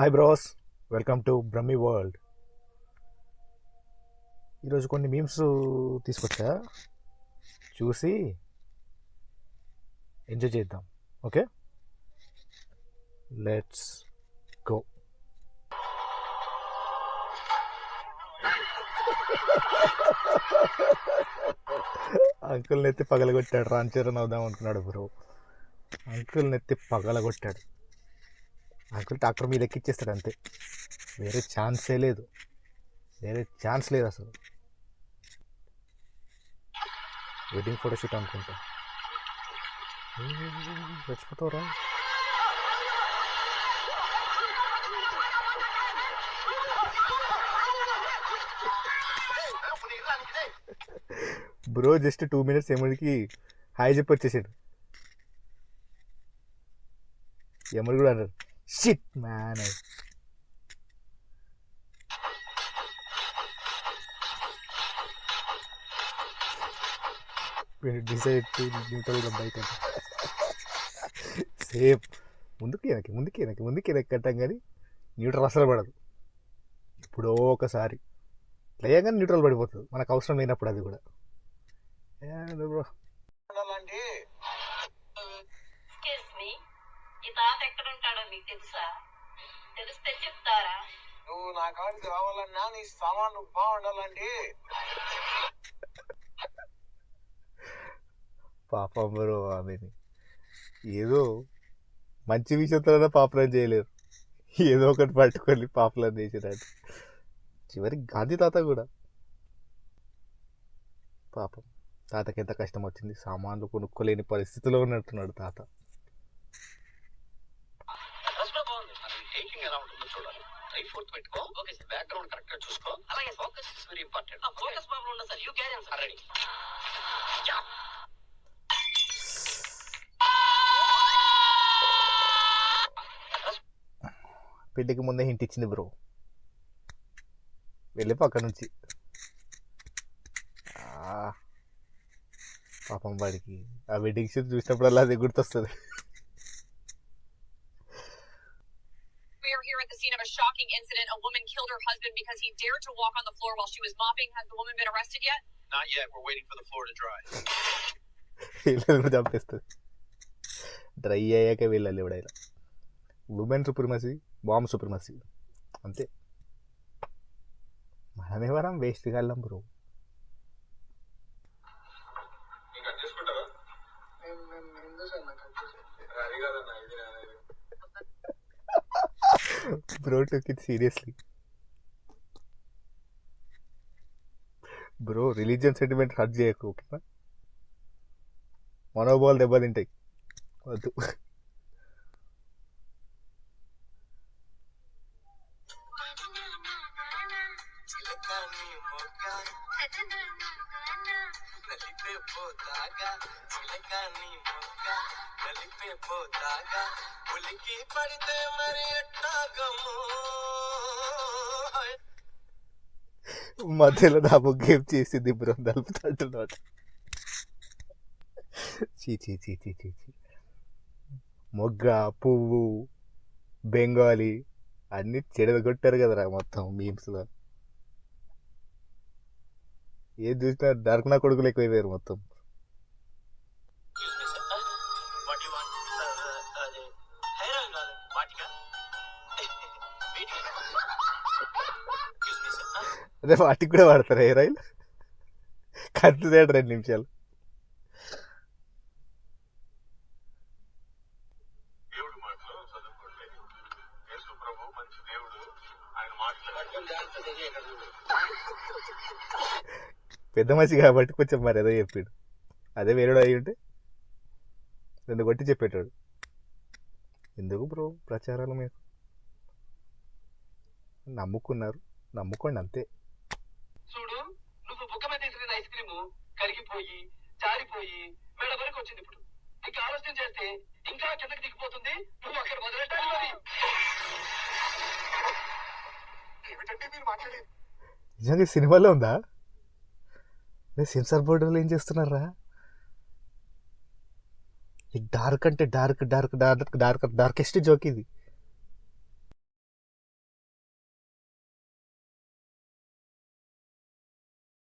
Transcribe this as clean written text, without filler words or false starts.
Hi bros, welcome to Brahmi world. ఈరోజు కొన్ని memes తీసుకొచ్చా, చూసి ఎంజాయ్ చేద్దాం. Okay, let's go. అంకుల్ నెత్తి పగలగొట్టాడు. రాంచరణ్ అవుదాం అనుకున్నాడు బ్రో. అంకుల్ నెత్తి పగలగొట్టాడు. అంకుల్ ట్రాక్టర్ మీద ఎక్కిచ్చేస్తాడు అంతే, వేరే ఛాన్సే లేదు, వేరే ఛాన్స్ లేదు అసలు. వెడ్డింగ్ ఫోటోషూట్ అనుకుంటా. చచ్చిపోతావురా. బ్రో జస్ట్ 2 minutes ఎముడికి హాయ్ చెప్పి వచ్చేసాడు. ఎముడు కూడా అన్నాడు shit man. Decide to neutral the bike అంటే సేఫ్. ముందుకి వెనక్కి కట్టాం కానీ న్యూట్రల్ అసలు పడదు. ఎప్పుడో ఒకసారి లేయగానే న్యూట్రల్ పడిపోతుంది, మనకు అవసరం లేనప్పుడు. అది కూడా బ్రో. నువ్వు నా కాడికి రావాలన్నా నీ సామాన్లు బాగుండాలండి. పాపం బ్రో, ఆమెని ఏదో మంచి విషయంతో పాపులర్ చేయలేరు, ఏదో ఒకటి పట్టుకొని పాపులర్ చేసేటట్టు. చివరికి గాంధీ తాత కూడా పాపం, తాతకి ఎంత కష్టం వచ్చింది, సామాన్లు కొనుక్కోలేని పరిస్థితిలో ఉన్నట్టున్నాడు తాత. పెళ్లికి ముందే హింట్ ఇచ్చింది బ్రో, వెళ్ళిపో అక్కడ నుంచి. పాపం వాడికి ఆ వెడ్డింగ్ షూట్ చూసినప్పుడల్లా అది గుర్తొస్తుంది. We are here at the scene of a shocking incident. A woman killed her husband because he dared to walk on the floor while she was mopping. Has the woman been arrested yet? Not yet. We're waiting for the floor to dry. వీళ్ళని చంపేస్తుంది. Dry అయ్యాక వెళ్ళాలి ఎవడైనా. Women supremacy, bomb supremacy అంతే. మనమేవరం waste కాళ్ళం bro. Bro took it seriously. Bro religion sentiment hurt చేయకు, ఓకేనా? మనోబాల్ దెబ్బతింటాయి, వద్దు. మధ్యలో నా ముగ్గేం చేసింది బ్రో, నలుపుతాంటున్నాడు. చీ చీ చీ చీ చీ చీ. మొగ్గ, పువ్వు, బెంగాలీ అన్ని చెడగొట్టారు కదరా మొత్తం మీమ్స్లో. ఏది చూసినా డార్క్ నా కొడుకులు ఎక్కువైపోయారు మొత్తం. అదే వాటికి కూడా వాడతారు హెయిర్ ఆయిల్. కత్తి తేడు 2 నిమిషాలు. పెద్ద మనిషి కాబట్టి కొంచెం మరి ఏదో చెప్పాడు. అదే వేరేడు అయి ఉంటే 2 కొట్టి చెప్పేటాడు. ఎందుకు బ్రో ప్రచారాలు? మీరు నమ్ముకున్నారు, నమ్ముకోండి అంతే. చూడు, నువ్వు బుక్క మీద తీసుకున్న ఐస్ క్రీమ్ కరిగిపోయి జారిపోయి మెడ వరకు వచ్చింది. ఇప్పుడు ఇంకా ఆలస్యం చేస్తే ఇంకా కిందకి దిగిపోతుంది. నువ్వు అక్కడ వదిలేటాలి. మరి ఏమిటంటే మీరు మాట్లాడేది నిజంగా సినిమాలో ఉందా? సెన్సార్ బోర్డులో ఏం చేస్తున్నారా? డార్క్ అంటే డార్కెస్ట్ జోక్ ఇది.